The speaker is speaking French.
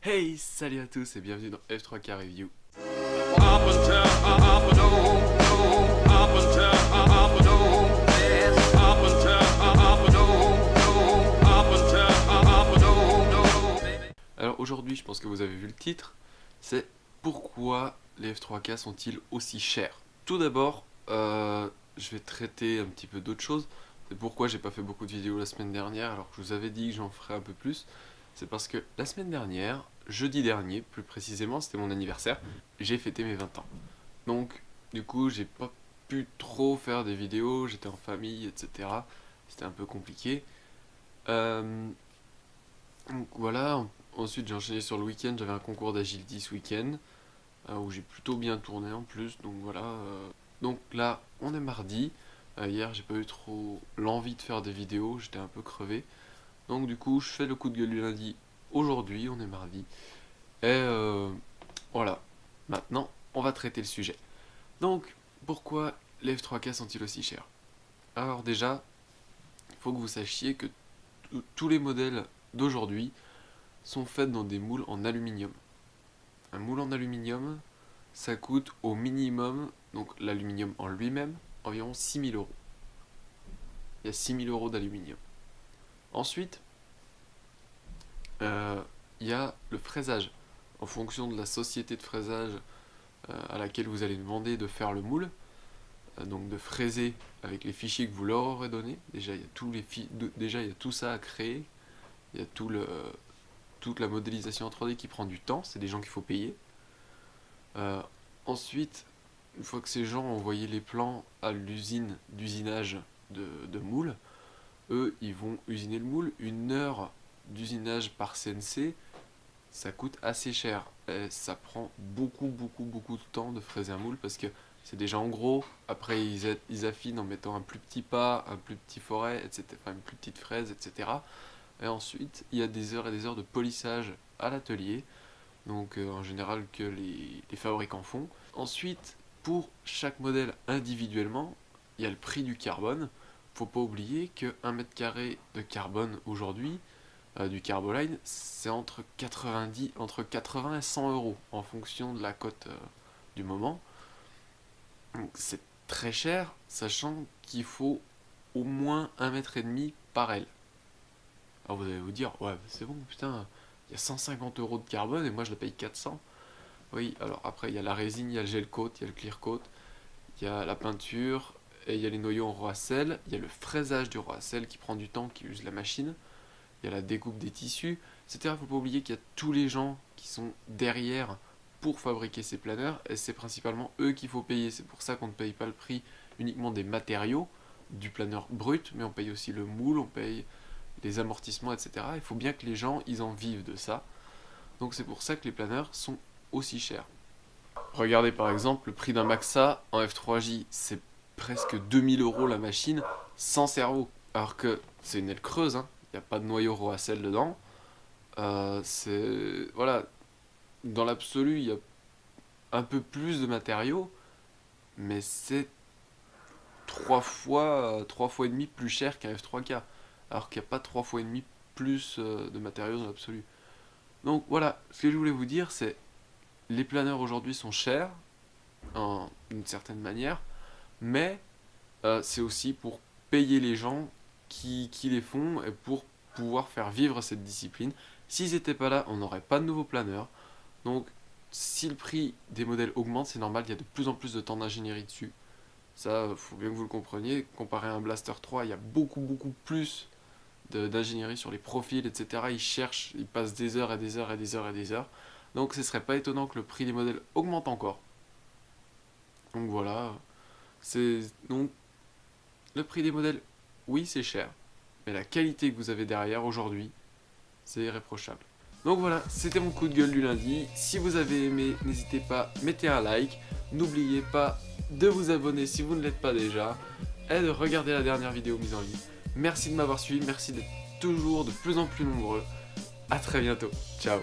Hey, salut à tous et bienvenue dans F3K Review. Alors aujourd'hui, je pense que vous avez vu le titre, c'est pourquoi les F3K sont-ils aussi chers? Tout d'abord, je vais traiter un petit peu d'autre chose. C'est pourquoi j'ai pas fait beaucoup de vidéos la semaine dernière alors que je vous avais dit que j'en ferais un peu plus. C'est parce que la semaine dernière, jeudi dernier plus précisément, c'était mon anniversaire, j'ai fêté mes 20 ans. Donc du coup j'ai pas pu trop faire des vidéos, j'étais en famille, etc. C'était un peu compliqué. Donc voilà, ensuite j'ai enchaîné sur le week-end, j'avais un concours d'agility ce week-end, où j'ai plutôt bien tourné en plus, donc voilà. Donc là, on est mardi. Hier, j'ai pas eu trop l'envie de faire des vidéos, j'étais un peu crevé. Donc du coup, je fais le coup de gueule du lundi. Aujourd'hui, on est mardi. Et voilà. Maintenant, on va traiter le sujet. Donc, pourquoi les F3K sont-ils aussi chers? Alors déjà, il faut que vous sachiez que tous les modèles d'aujourd'hui sont faits dans des moules en aluminium. Un moule en aluminium, ça coûte au minimum, donc l'aluminium en lui-même, environ 6000 euros. Il y a 6000 euros d'aluminium. Ensuite, il y a le fraisage. En fonction de la société de fraisage à laquelle vous allez demander de faire le moule, donc de fraiser avec les fichiers que vous leur aurez donnés. Déjà, il y a tout ça à créer. Il y a toute la modélisation en 3D qui prend du temps. C'est des gens qu'il faut payer. Ensuite, une fois que ces gens ont envoyé les plans à l'usine d'usinage de moule, eux, ils vont usiner le moule. Une heure d'usinage par CNC, ça coûte assez cher. Et ça prend beaucoup de temps de fraiser un moule parce que c'est déjà en gros. Après, ils affinent en mettant un plus petit pas, un plus petit forêt, etc. Enfin, une plus petite fraise, etc. Et ensuite, il y a des heures et des heures de polissage à l'atelier. Donc, en général, que les fabricants font. Ensuite, pour chaque modèle individuellement, il y a le prix du carbone. Faut pas oublier que 1 mètre carré de carbone aujourd'hui, du Carboline, c'est entre 80 et 100 euros en fonction de la cote du moment. Donc c'est très cher, sachant qu'il faut au moins 1,5 m par aile. Alors vous allez vous dire, ouais, c'est bon, putain, il y a 150 euros de carbone et moi je le paye 400. Oui, alors après il y a la résine, il y a le gel coat, il y a le clear coat, il y a la peinture, et il y a les noyaux en Roacel, il y a le fraisage du Roacel qui prend du temps, qui use la machine, il y a la découpe des tissus, etc. Il ne faut pas oublier qu'il y a tous les gens qui sont derrière pour fabriquer ces planeurs, et c'est principalement eux qu'il faut payer. C'est pour ça qu'on ne paye pas le prix uniquement des matériaux, du planeur brut, mais on paye aussi le moule, on paye les amortissements, etc. Il faut bien que les gens, ils en vivent de ça. Donc c'est pour ça que les planeurs sont aussi chers. Regardez par exemple le prix d'un Maxa en F3J, c'est presque 2000 euros la machine, sans cerveau. Alors que c'est une aile creuse, hein. Il n'y a pas de noyau Roacel dedans. Voilà, dans l'absolu, il y a un peu plus de matériaux, mais c'est 3 fois et demi plus cher qu'un F3K. Alors qu'il n'y a pas 3 fois et demi plus de matériaux dans l'absolu. Donc voilà, ce que je voulais vous dire, c'est les planeurs aujourd'hui sont chers, d'une certaine manière, mais c'est aussi pour payer les gens qui les font et pour pouvoir faire vivre cette discipline. S'ils n'étaient pas là, on n'aurait pas de nouveaux planeurs. Donc si le prix des modèles augmente, c'est normal, il y a de plus en plus de temps d'ingénierie dessus. Ça, faut bien que vous le compreniez. Comparé à un Blaster 3, il y a beaucoup plus d'ingénierie sur les profils, etc. Ils cherchent, ils passent des heures et des heures et des heures et des heures. Donc ce serait pas étonnant que le prix des modèles augmente encore. Donc voilà. Donc le prix des modèles, oui c'est cher, mais la qualité que vous avez derrière aujourd'hui, c'est irréprochable. Donc voilà, c'était mon coup de gueule du lundi. Si vous avez aimé, n'hésitez pas, mettez un like. N'oubliez pas de vous abonner si vous ne l'êtes pas déjà, et de regarder la dernière vidéo mise en ligne. Merci de m'avoir suivi, merci d'être toujours de plus en plus nombreux. A très bientôt, ciao.